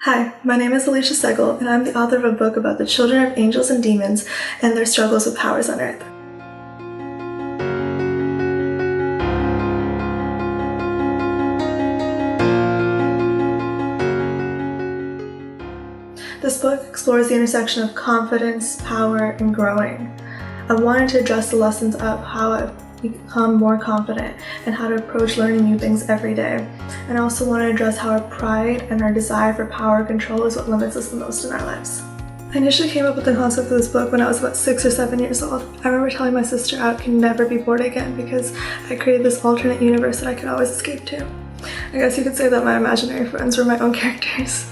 Hi, my name is Alisha Sehgal, and I'm the author of a book about the children of angels and demons and their struggles with powers on Earth. This book explores the intersection of confidence, power, and growing. I wanted to address the lessons of how I've become more confident and how to approach learning new things every day. And I also want to address how our pride and our desire for power and control is what limits us the most in our lives. I initially came up with the concept of this book when I was about 6 or 7 years old. I remember telling my sister I could never be bored again because I created this alternate universe that I could always escape to. I guess you could say that my imaginary friends were my own characters.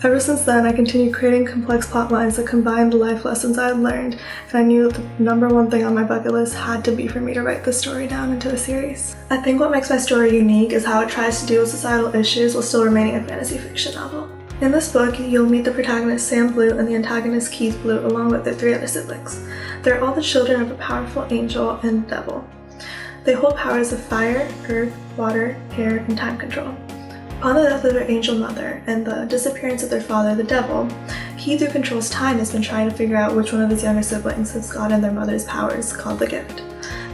Ever since then, I continued creating complex plot lines that combined the life lessons I had learned, and I knew that the number one thing on my bucket list had to be for me to write this story down into a series. I think what makes my story unique is how it tries to deal with societal issues while still remaining a fantasy fiction novel. In this book, you'll meet the protagonist Sam Blue and the antagonist Keith Blue along with their 3 other siblings. They're all the children of a powerful angel and devil. They hold powers of fire, earth, water, air, and time control. Upon the death of their angel mother and the disappearance of their father, the devil, he who controls time has been trying to figure out which one of his younger siblings has gotten their mother's powers, called the gift.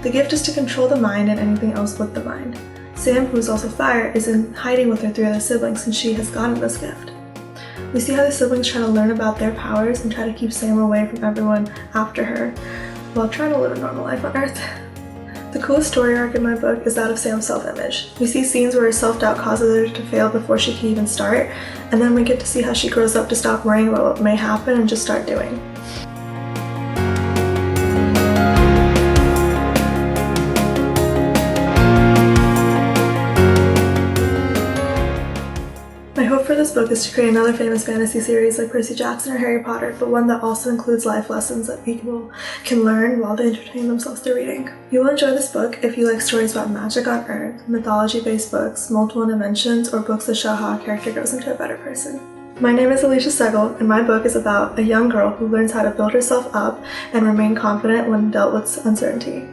The gift is to control the mind and anything else with the mind. Sam, who is also fire, is in hiding with her 3 other siblings since she has gotten this gift. We see how the siblings try to learn about their powers and try to keep Sam away from everyone after her, while trying to live a normal life on Earth. The coolest story arc in my book is that of Sam's self-image. We see scenes where her self-doubt causes her to fail before she can even start, and then we get to see how she grows up to stop worrying about what may happen and just start doing. My hope for this book is to create another famous fantasy series like Percy Jackson or Harry Potter, but one that also includes life lessons that people can learn while they entertain themselves through reading. You will enjoy this book if you like stories about magic on Earth, mythology-based books, multiple dimensions, or books that show how a character grows into a better person. My name is Alisha Sehgal, and my book is about a young girl who learns how to build herself up and remain confident when dealt with uncertainty.